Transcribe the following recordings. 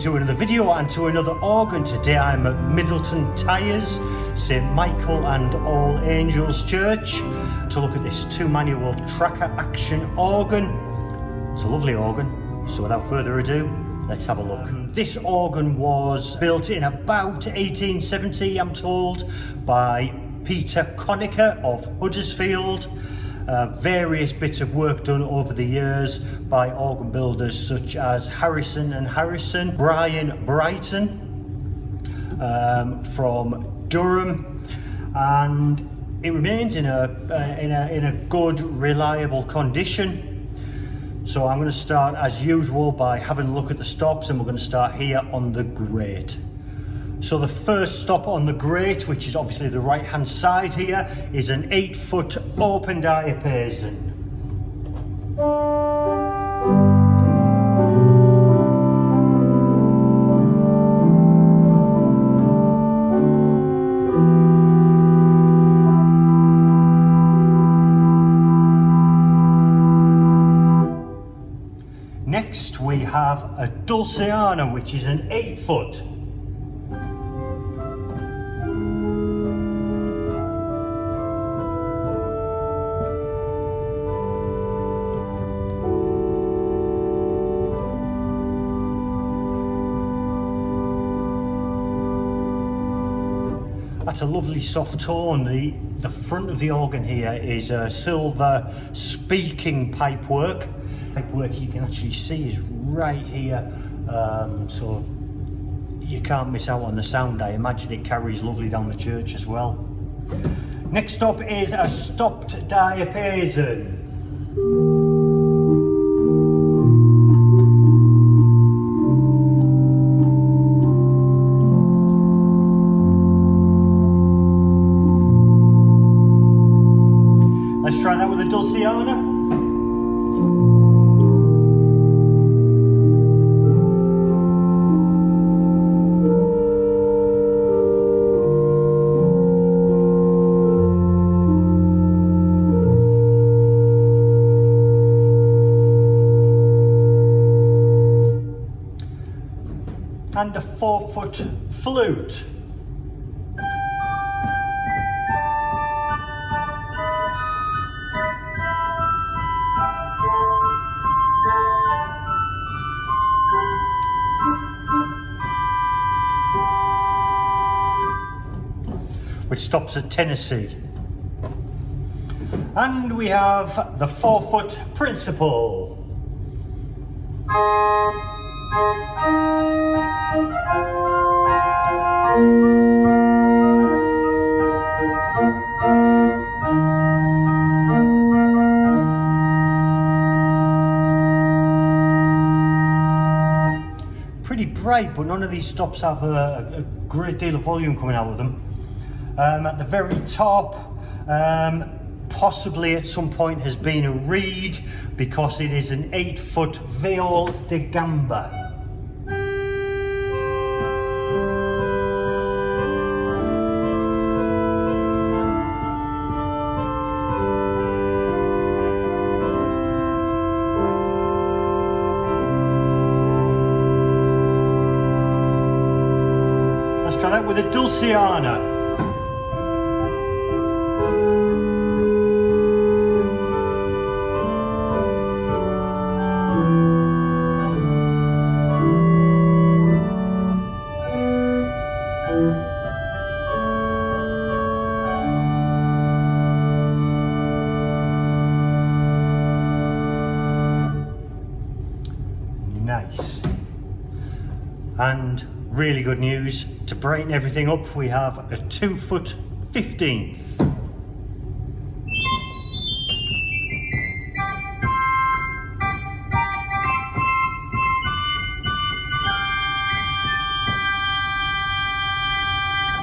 to another video and to another organ. Today I'm at Middleton, Tyas, St Michael and All Angels Church to look at this 2-manual tracker action organ. It's a lovely organ, so without further ado, let's have a look. This organ was built in about 1870, I'm told, by Peter Conacher of Huddersfield. Various bits of work done over the years by organ builders such as H&H, Brian Brighton from Durham, and it remains in a good, reliable condition. So I'm going to start as usual by having a look at the stops, and we're going to start here on the grate. So the first stop on the grate, which is obviously the right hand side here, is an 8-foot open diapason. Next we have a Dulciana, which is an 8-foot. That's a lovely soft tone. The front of the organ here is a silver speaking pipework. Pipework you can actually see is right here, so you can't miss out on the sound. I imagine it carries lovely down the church as well. Next up is a stopped diapason. Let's try that with a Dulciana. And a 4-foot flute. Which stops at Tennessee. And we have the 4-foot principal. Pretty bright, but none of these stops have a great deal of volume coming out of them. At the very top, possibly at some point has been a reed, because it is an 8-foot viol de gamba. Let's try that with a Dulciana. Nice. And really good news, to brighten everything up, we have a 2-foot 15th.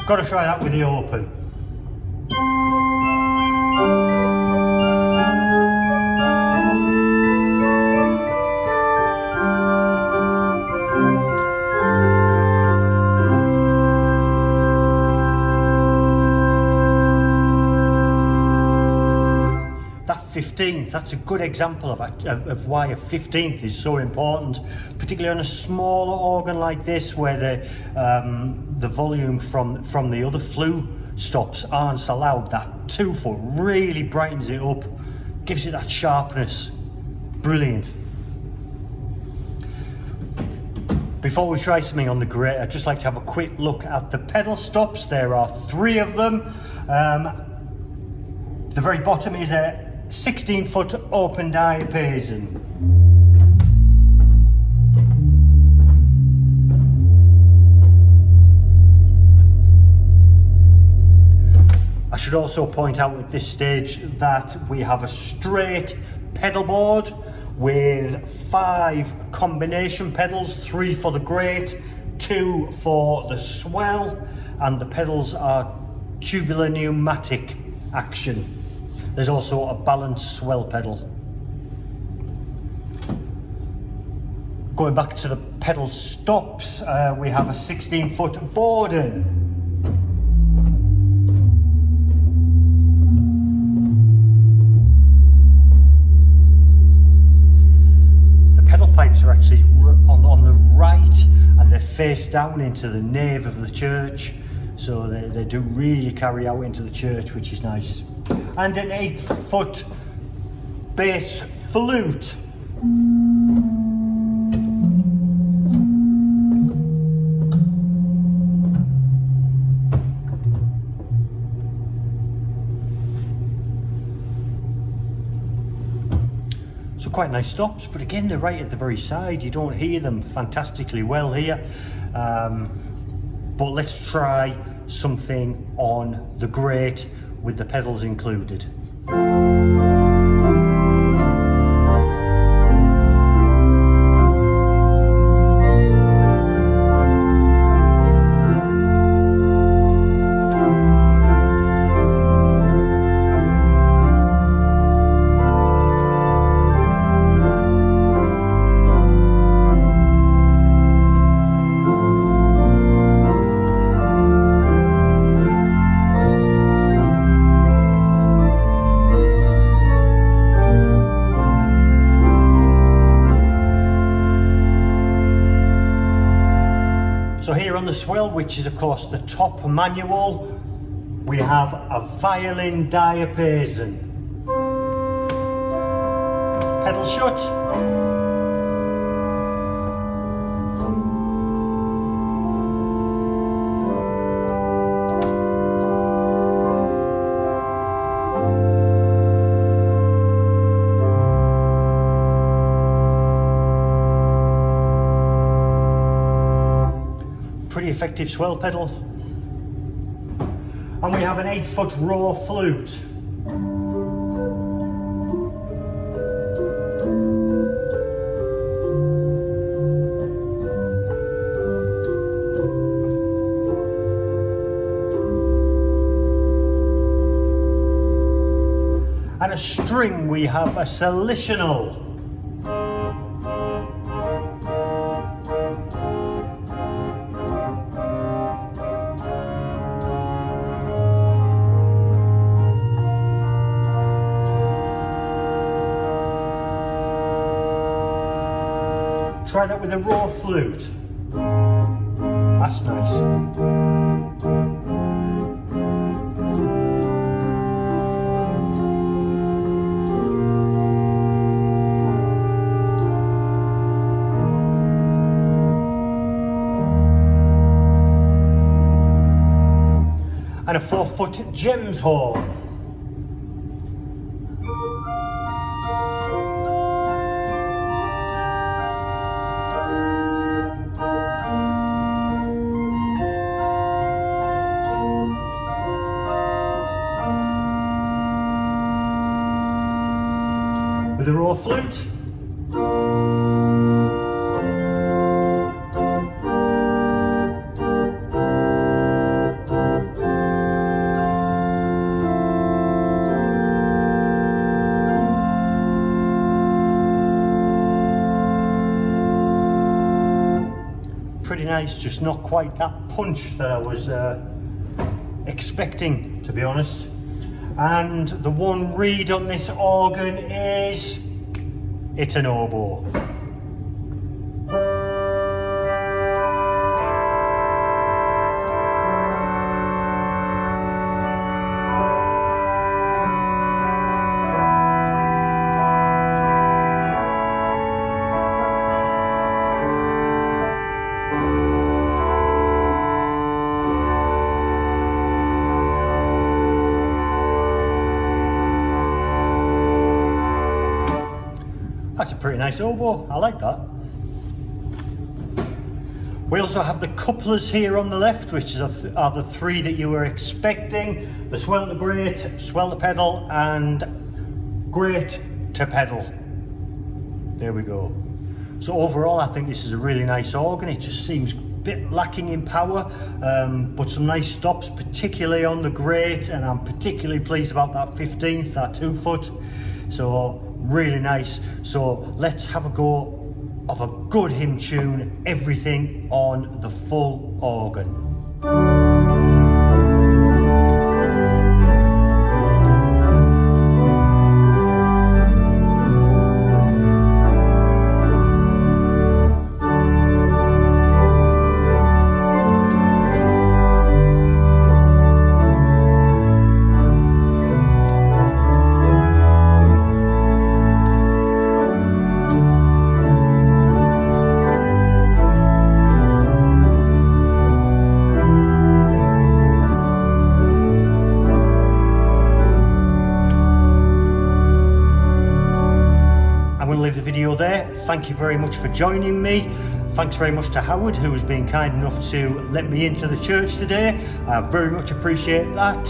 Got to try that with the open. 15th. That's a good example of why a 15th is so important, particularly on a smaller organ like this, where the volume from the other flue stops aren't allowed. That 2 foot really brightens it up, gives it that sharpness. Brilliant. Before we try something on the grate, I'd just like to have a quick look at the pedal stops. There are 3 of them. The very bottom is a 16-foot open diapason. I should also point out at this stage that we have a straight pedal board with 5 combination pedals, 3 for the grate, 2 for the swell, and the pedals are tubular pneumatic action. There's also a balanced swell pedal. Going back to the pedal stops, we have a 16-foot Borden. Pipes are actually on the right, and they're face down into the nave of the church, so they do really carry out into the church, which is nice. And an 8-foot bass flute. Quite nice stops, but again they're right at the very side. You don't hear them fantastically well here, but let's try something on the grate with the pedals included. So here on the Swell, which is of course the top manual, we have a violin diapason. Pedal shut. Pretty effective swell pedal. And we have an 8-foot raw flute. And a string, we have a salitional. Try that with a raw flute. That's nice. And a 4-foot gems horn. With a raw flute. Pretty nice, just not quite that punch that I was expecting, to be honest. And the one read on this organ is, it's an oboe. That's a pretty nice oboe, I like that. We also have the couplers here on the left, which are the three that you were expecting. The swell to grate, swell to pedal, and grate to pedal. There we go. So overall, I think this is a really nice organ. It just seems a bit lacking in power, but some nice stops, particularly on the grate, and I'm particularly pleased about that 15th, that 2 foot. So really nice. So let's have a go of a good hymn tune, everything on the full organ. Leave the video there. Thank you very much for joining me. Thanks very much to Howard, who has been kind enough to let me into the church today. I very much appreciate that.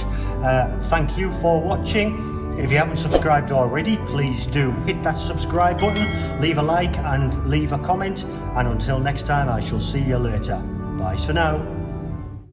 Thank you for watching. If you haven't subscribed already, please do hit that subscribe button, leave a like and leave a comment, and until next time, I shall see you later. Bye for now.